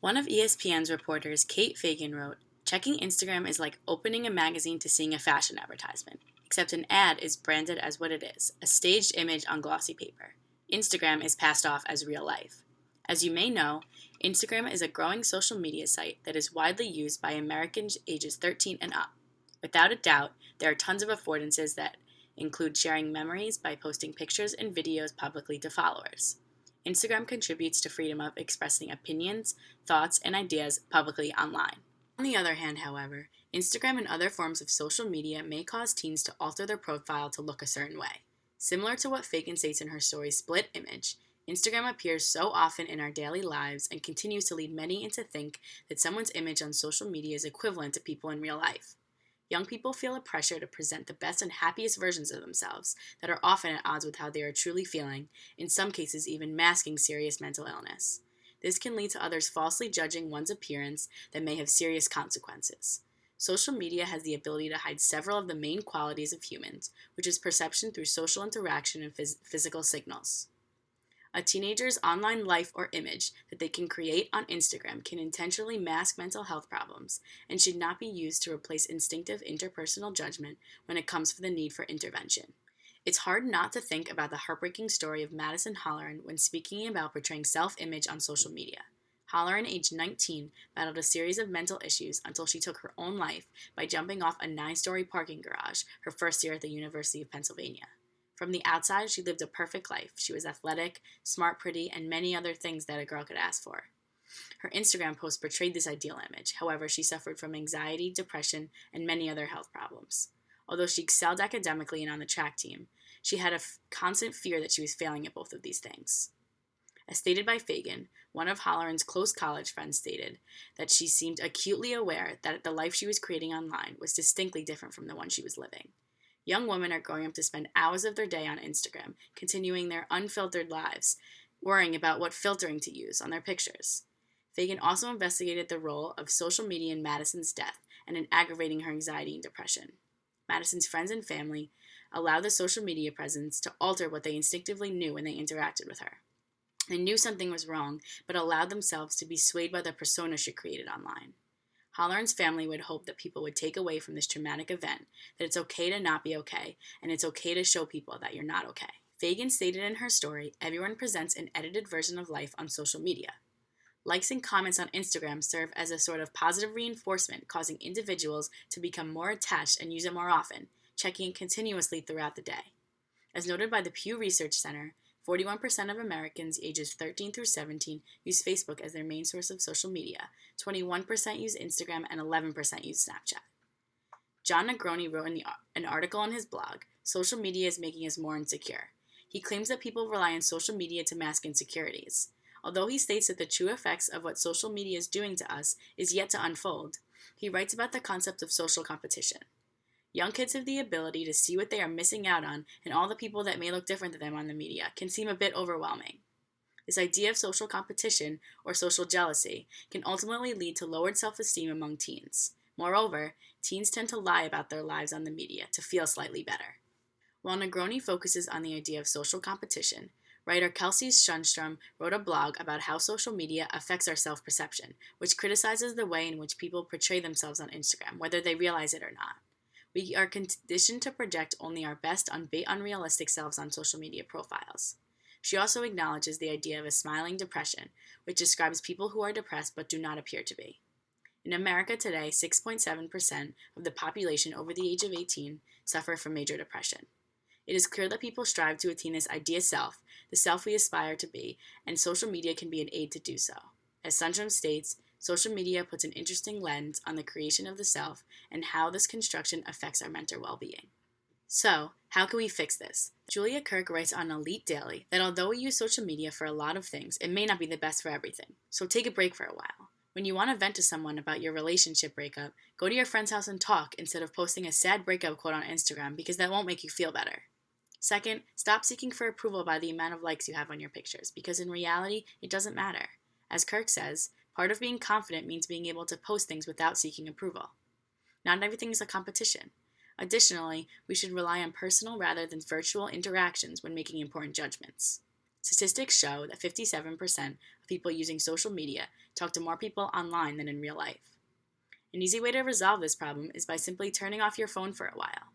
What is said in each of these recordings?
One of ESPN's reporters, Kate Fagan, wrote, "Checking Instagram is like opening a magazine to seeing a fashion advertisement, except an ad is branded as what it is, a staged image on glossy paper. Instagram is passed off as real life." As you may know, Instagram is a growing social media site that is widely used by Americans ages 13 and up. Without a doubt, there are tons of affordances that include sharing memories by posting pictures and videos publicly to followers. Instagram contributes to freedom of expressing opinions, thoughts, and ideas publicly online. On the other hand, however, Instagram and other forms of social media may cause teens to alter their profile to look a certain way. Similar to what Fagan states in her story Split Image, Instagram appears so often in our daily lives and continues to lead many into think that someone's image on social media is equivalent to people in real life. Young people feel a pressure to present the best and happiest versions of themselves that are often at odds with how they are truly feeling, in some cases even masking serious mental illness. This can lead to others falsely judging one's appearance that may have serious consequences. Social media has the ability to hide several of the main qualities of humans, which is perception through social interaction and physical signals. A teenager's online life or image that they can create on Instagram can intentionally mask mental health problems and should not be used to replace instinctive interpersonal judgment when it comes to the need for intervention. It's hard not to think about the heartbreaking story of Madison Holleran when speaking about portraying self-image on social media. Holleran, aged 19, battled a series of mental issues until she took her own life by jumping off a 9-story parking garage her first year at the University of Pennsylvania. From the outside, she lived a perfect life. She was athletic, smart, pretty, and many other things that a girl could ask for. Her Instagram post portrayed this ideal image. However, she suffered from anxiety, depression, and many other health problems. Although she excelled academically and on the track team, she had a constant fear that she was failing at both of these things. As stated by Fagan, one of Holleran's close college friends stated that she seemed acutely aware that the life she was creating online was distinctly different from the one she was living. Young women are growing up to spend hours of their day on Instagram, continuing their unfiltered lives, worrying about what filtering to use on their pictures. Fagan also investigated the role of social media in Madison's death and in aggravating her anxiety and depression. Madison's friends and family allowed the social media presence to alter what they instinctively knew when they interacted with her. They knew something was wrong, but allowed themselves to be swayed by the persona she created online. Holleran's family would hope that people would take away from this traumatic event that it's okay to not be okay, and it's okay to show people that you're not okay. Fagan stated in her story, "Everyone presents an edited version of life on social media. Likes and comments on Instagram serve as a sort of positive reinforcement, causing individuals to become more attached and use it more often, checking it continuously throughout the day." As noted by the Pew Research Center, 41% of Americans ages 13 through 17 use Facebook as their main source of social media, 21% use Instagram, and 11% use Snapchat. John Negroni wrote in an article on his blog, "Social media is making us more insecure." He claims that people rely on social media to mask insecurities. Although he states that the true effects of what social media is doing to us is yet to unfold, he writes about the concept of social competition. Young kids have the ability to see what they are missing out on, and all the people that may look different to them on the media can seem a bit overwhelming. This idea of social competition, or social jealousy, can ultimately lead to lowered self-esteem among teens. Moreover, teens tend to lie about their lives on the media to feel slightly better. While Negroni focuses on the idea of social competition, writer Kelsey Shunstrom wrote a blog about how social media affects our self-perception, which criticizes the way in which people portray themselves on Instagram, whether they realize it or not. We are conditioned to project only our best, unrealistic selves on social media profiles. She also acknowledges the idea of a smiling depression, which describes people who are depressed but do not appear to be. In America today, 6.7% of the population over the age of 18 suffer from major depression. It is clear that people strive to attain this ideal self, the self we aspire to be, and social media can be an aid to do so. As Sundstrom states, social media puts an interesting lens on the creation of the self and how this construction affects our mental well-being. So, how can we fix this? Julia Kirk writes on Elite Daily that although we use social media for a lot of things, it may not be the best for everything. So take a break for a while. When you want to vent to someone about your relationship breakup, go to your friend's house and talk instead of posting a sad breakup quote on Instagram because that won't make you feel better. Second, stop seeking for approval by the amount of likes you have on your pictures because in reality, it doesn't matter. As Kirk says, part of being confident means being able to post things without seeking approval. Not everything is a competition. Additionally, we should rely on personal rather than virtual interactions when making important judgments. Statistics show that 57% of people using social media talk to more people online than in real life. An easy way to resolve this problem is by simply turning off your phone for a while.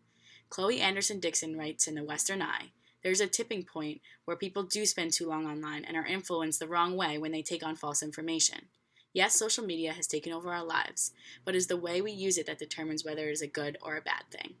Chloe Anderson Dixon writes in The Western Eye, "There's a tipping point where people do spend too long online and are influenced the wrong way when they take on false information. Yes, social media has taken over our lives, but it is the way we use it that determines whether it is a good or a bad thing."